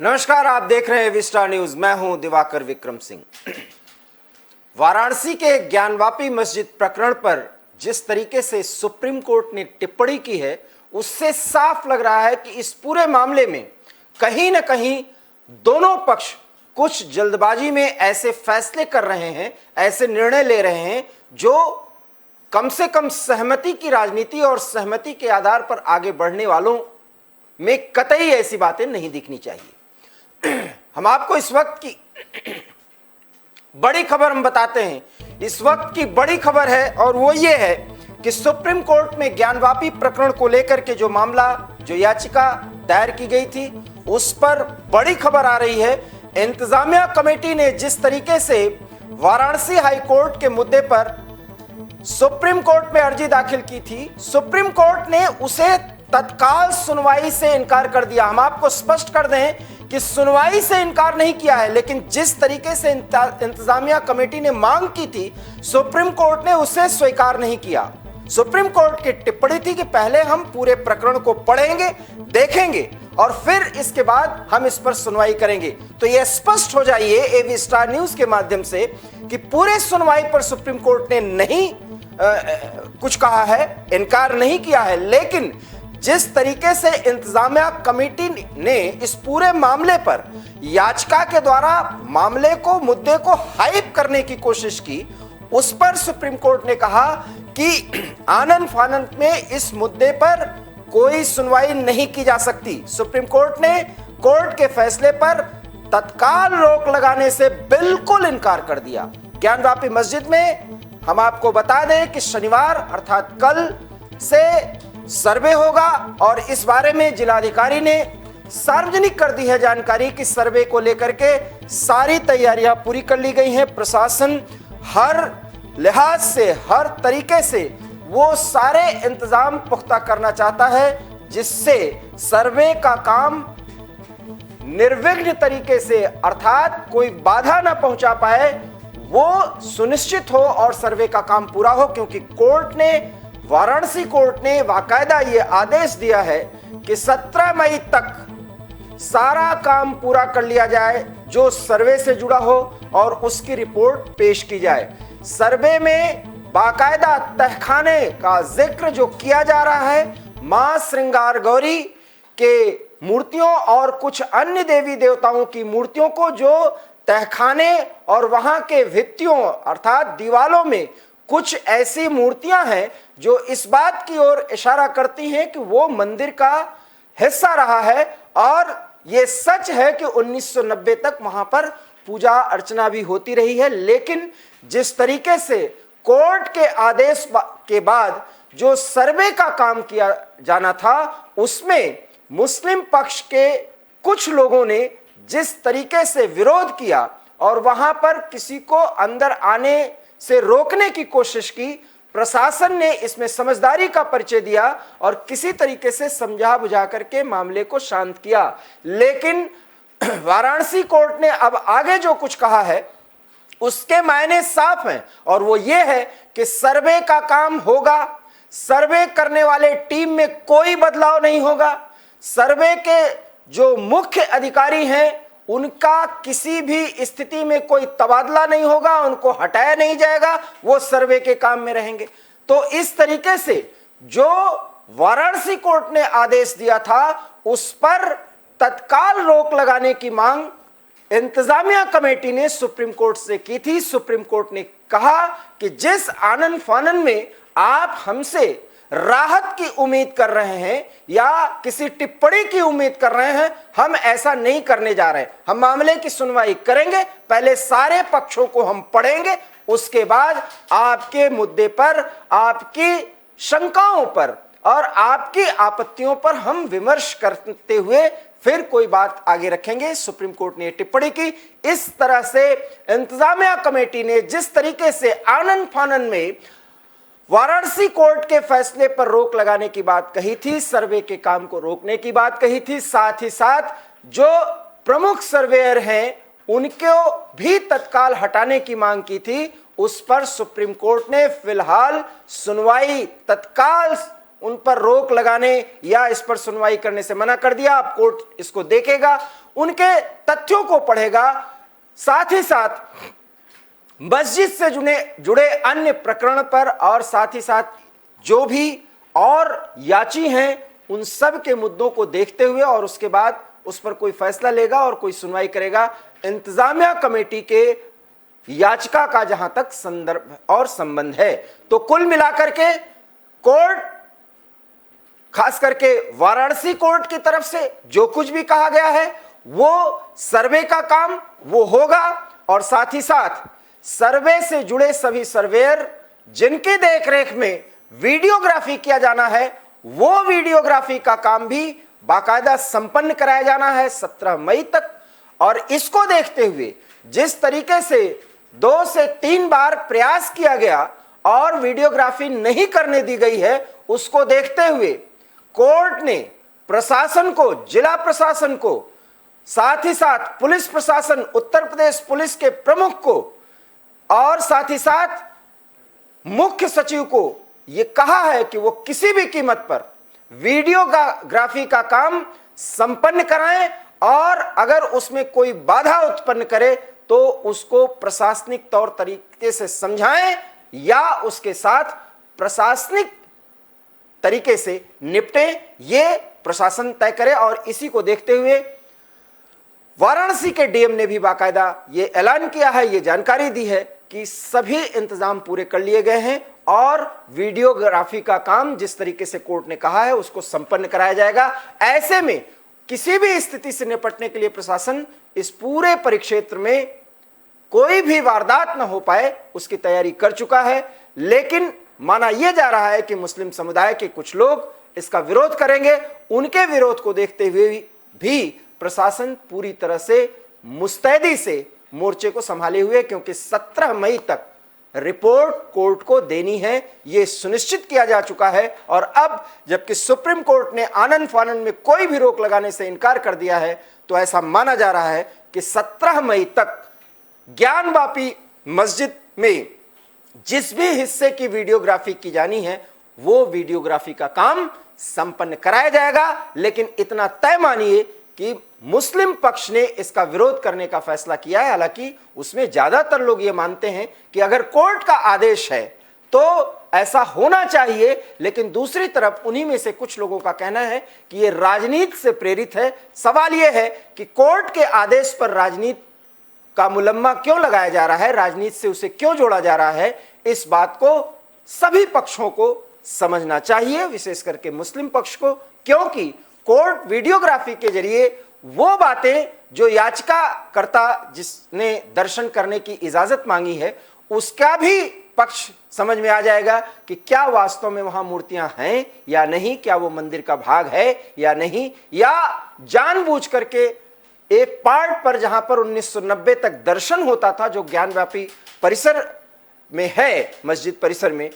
नमस्कार, आप देख रहे हैं विस्टा न्यूज। मैं हूं दिवाकर विक्रम सिंह। वाराणसी के ज्ञानवापी मस्जिद प्रकरण पर जिस तरीके से सुप्रीम कोर्ट ने टिप्पणी की है, उससे साफ लग रहा है कि इस पूरे मामले में कहीं न कहीं दोनों पक्ष कुछ जल्दबाजी में ऐसे फैसले कर रहे हैं, ऐसे निर्णय ले रहे हैं जो कम से कम सहमति की राजनीति और सहमति के आधार पर आगे बढ़ने वालों में कतई ऐसी बातें नहीं दिखनी चाहिए। हम आपको इस वक्त की बड़ी खबर हम बताते हैं। इस वक्त की बड़ी खबर है और वो ये है कि सुप्रीम कोर्ट में ज्ञानवापी प्रकरण को लेकर के जो मामला, जो याचिका दायर की गई थी, उस पर बड़ी खबर आ रही है। इंतजामिया कमेटी ने जिस तरीके से वाराणसी हाई कोर्ट के मुद्दे पर सुप्रीम कोर्ट में अर्जी दाखिल की थी, सुप्रीम कोर्ट ने उसे तत्काल सुनवाई से इनकार कर दिया। हम आपको स्पष्ट कर दें कि सुनवाई से इनकार नहीं किया है, लेकिन जिस तरीके से इंतजामिया कमेटी ने मांग की थी, सुप्रीम कोर्ट ने उसे स्वीकार नहीं किया। सुप्रीम कोर्ट की टिप्पणी थी कि पहले हम पूरे प्रकरण को पढ़ेंगे, देखेंगे और फिर इसके बाद हम इस पर सुनवाई करेंगे। तो यह स्पष्ट हो जाइए एवी स्टार न्यूज के माध्यम से कि पूरे सुनवाई पर सुप्रीम कोर्ट ने नहीं कुछ कहा है, इनकार नहीं किया है, लेकिन जिस तरीके से इंतजामिया कमेटी ने इस पूरे मामले पर याचिका के द्वारा मामले को, मुद्दे को हाइप करने की कोशिश की, उस पर सुप्रीम कोर्ट ने कहा कि आनन फानन में इस मुद्दे पर कोई सुनवाई नहीं की जा सकती। सुप्रीम कोर्ट ने कोर्ट के फैसले पर तत्काल रोक लगाने से बिल्कुल इनकार कर दिया। ज्ञानवापी मस्जिद में हम आपको बता दें कि शनिवार अर्थात कल से सर्वे होगा और इस बारे में जिलाधिकारी ने सार्वजनिक कर दी है जानकारी कि सर्वे को लेकर के सारी तैयारियां पूरी कर ली गई हैं। प्रशासन हर लिहाज से, हर तरीके से वो सारे इंतजाम पुख्ता करना चाहता है जिससे सर्वे का काम निर्विघ्न तरीके से, अर्थात कोई बाधा ना पहुंचा पाए, वो सुनिश्चित हो और सर्वे का काम पूरा हो। क्योंकि कोर्ट ने, वाराणसी कोर्ट ने बाकायदा ये आदेश दिया है कि 17 मई तक सारा काम पूरा कर लिया जाए जो सर्वे से जुड़ा हो और उसकी रिपोर्ट पेश की जाए। सर्वे में बाकायदा तहखाने का जिक्र जो किया जा रहा है, मां श्रृंगार गौरी के मूर्तियों और कुछ अन्य देवी देवताओं की मूर्तियों को जो तहखाने और वहां के भित्तियों अर्थात दीवालों में कुछ ऐसी मूर्तियां हैं जो इस बात की ओर इशारा करती हैं कि वो मंदिर का हिस्सा रहा है और ये सच है कि 1990 तक वहां पर पूजा अर्चना भी होती रही है। लेकिन जिस तरीके से कोर्ट के आदेश के बाद जो सर्वे का काम किया जाना था, उसमें मुस्लिम पक्ष के कुछ लोगों ने जिस तरीके से विरोध किया और वहां पर किसी को अंदर आने से रोकने की कोशिश की, प्रशासन ने इसमें समझदारी का परिचय दिया और किसी तरीके से समझा बुझा करके मामले को शांत किया। लेकिन वाराणसी कोर्ट ने अब आगे जो कुछ कहा है उसके मायने साफ हैं और वो ये है कि सर्वे का काम होगा, सर्वे करने वाले टीम में कोई बदलाव नहीं होगा, सर्वे के जो मुख्य अधिकारी हैं उनका किसी भी स्थिति में कोई तबादला नहीं होगा, उनको हटाया नहीं जाएगा, वो सर्वे के काम में रहेंगे। तो इस तरीके से जो वाराणसी कोर्ट ने आदेश दिया था उस पर तत्काल रोक लगाने की मांग इंतजामिया कमेटी ने सुप्रीम कोर्ट से की थी। सुप्रीम कोर्ट ने कहा कि जिस आनन फानन में आप हमसे राहत की उम्मीद कर रहे हैं या किसी टिप्पणी की उम्मीद कर रहे हैं, हम ऐसा नहीं करने जा रहे हैं। हम मामले की सुनवाई करेंगे, पहले सारे पक्षों को हम पढ़ेंगे, उसके बाद आपके मुद्दे पर, आपकी शंकाओं पर और आपकी आपत्तियों पर हम विमर्श करते हुए फिर कोई बात आगे रखेंगे। सुप्रीम कोर्ट ने टिप्पणी की। इस तरह से इंतजामिया कमेटी ने जिस तरीके से आनन फानन में वाराणसी कोर्ट के फैसले पर रोक लगाने की बात कही थी, सर्वे के काम को रोकने की बात कही थी, साथ ही साथ जो प्रमुख सर्वेयर हैं उनको भी तत्काल हटाने की मांग की थी, उस पर सुप्रीम कोर्ट ने फिलहाल सुनवाई तत्काल उन पर रोक लगाने या इस पर सुनवाई करने से मना कर दिया। अब कोर्ट इसको देखेगा, उनके तथ्यों को पढ़ेगा, साथ ही साथ मस्जिद से जुड़े अन्य प्रकरण पर और साथ ही साथ जो भी और याची हैं उन सब के मुद्दों को देखते हुए और उसके बाद उस पर कोई फैसला लेगा और कोई सुनवाई करेगा इंतजामिया कमेटी के याचिका का जहां तक संदर्भ और संबंध है। तो कुल मिलाकर के कोर्ट, खास करके वाराणसी कोर्ट की तरफ से जो कुछ भी कहा गया है वो सर्वे का काम वो होगा और साथ ही साथ सर्वे से जुड़े सभी सर्वेयर जिनकी देखरेख में वीडियोग्राफी किया जाना है वो वीडियोग्राफी का काम भी बाकायदा संपन्न कराया जाना है 17 मई तक। और इसको देखते हुए जिस तरीके से 2 से 3 बार प्रयास किया गया और वीडियोग्राफी नहीं करने दी गई है, उसको देखते हुए कोर्ट ने प्रशासन को, जिला प्रशासन को, साथ ही साथ पुलिस प्रशासन, उत्तर प्रदेश पुलिस के प्रमुख को और साथ ही साथ मुख्य सचिव को यह कहा है कि वो किसी भी कीमत पर वीडियोग्राफी का काम संपन्न कराएं और अगर उसमें कोई बाधा उत्पन्न करे तो उसको प्रशासनिक तौर तरीके से समझाएं या उसके साथ प्रशासनिक तरीके से निपटें, ये प्रशासन तय करे। और इसी को देखते हुए वाराणसी के डीएम ने भी बाकायदा ये ऐलान किया है, ये जानकारी दी है कि सभी इंतजाम पूरे कर लिए गए हैं और वीडियोग्राफी का काम जिस तरीके से कोर्ट ने कहा है उसको संपन्न कराया जाएगा। ऐसे में किसी भी स्थिति से निपटने के लिए प्रशासन इस पूरे परिक्षेत्र में कोई भी वारदात न हो पाए उसकी तैयारी कर चुका है। लेकिन माना यह जा रहा है कि मुस्लिम समुदाय के कुछ लोग इसका विरोध करेंगे। उनके विरोध को देखते हुए भी प्रशासन पूरी तरह से मुस्तैदी से मोर्चे को संभाले हुए, क्योंकि 17 मई तक रिपोर्ट कोर्ट को देनी है, यह सुनिश्चित किया जा चुका है। और अब जबकि सुप्रीम कोर्ट ने आनन फानन में कोई भी रोक लगाने से इनकार कर दिया है, तो ऐसा माना जा रहा है कि 17 मई तक ज्ञानवापी मस्जिद में जिस भी हिस्से की वीडियोग्राफी की जानी है वो वीडियोग्राफी का काम संपन्न कराया जाएगा। लेकिन इतना तय मानिए कि मुस्लिम पक्ष ने इसका विरोध करने का फैसला किया है। हालांकि उसमें ज्यादातर लोग ये मानते हैं कि अगर कोर्ट का आदेश है तो ऐसा होना चाहिए, लेकिन दूसरी तरफ उन्हीं में से कुछ लोगों का कहना है कि यह राजनीति से प्रेरित है। सवाल यह है कि कोर्ट के आदेश पर राजनीति का मुलम्मा क्यों लगाया जा रहा है, राजनीति से उसे क्यों जोड़ा जा रहा है, इस बात को सभी पक्षों को समझना चाहिए, विशेष करके मुस्लिम पक्ष को, क्योंकि कोर्ट वीडियोग्राफी के जरिए वो बातें जो याचिकाकर्ता जिसने दर्शन करने की इजाजत मांगी है उसका भी पक्ष समझ में आ जाएगा कि क्या वास्तव में वहां मूर्तियां हैं या नहीं, क्या वो मंदिर का भाग है या नहीं, या जानबूझ करके एक पार्ट पर जहां पर 1990 तक दर्शन होता था, जो ज्ञानव्यापी परिसर में है, मस्जिद परिसर में,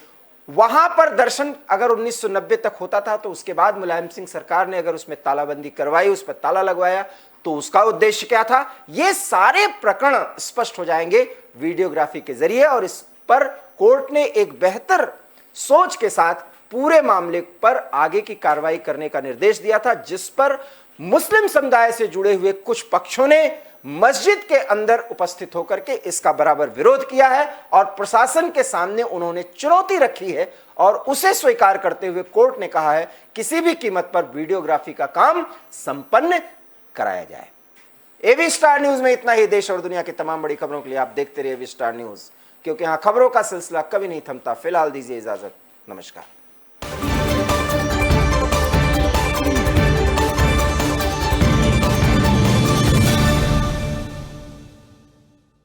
वहां पर दर्शन अगर 1990 तक होता था तो उसके बाद मुलायम सिंह सरकार ने अगर उसमें तालाबंदी करवाई, उस पर ताला लगवाया, तो उसका उद्देश्य क्या था, ये सारे प्रकरण स्पष्ट हो जाएंगे वीडियोग्राफी के जरिए। और इस पर कोर्ट ने एक बेहतर सोच के साथ पूरे मामले पर आगे की कार्रवाई करने का निर्देश दिया था, जिस पर मुस्लिम समुदाय से जुड़े हुए कुछ पक्षों ने मस्जिद के अंदर उपस्थित होकर के इसका बराबर विरोध किया है और प्रशासन के सामने उन्होंने चुनौती रखी है और उसे स्वीकार करते हुए कोर्ट ने कहा है किसी भी कीमत पर वीडियोग्राफी का काम संपन्न कराया जाए। एवी स्टार न्यूज में इतना ही। देश और दुनिया की तमाम बड़ी खबरों के लिए आप देखते रहिए एवी स्टार न्यूज, क्योंकि यहां खबरों का सिलसिला कभी नहीं थमता। फिलहाल दीजिए इजाजत, नमस्कार।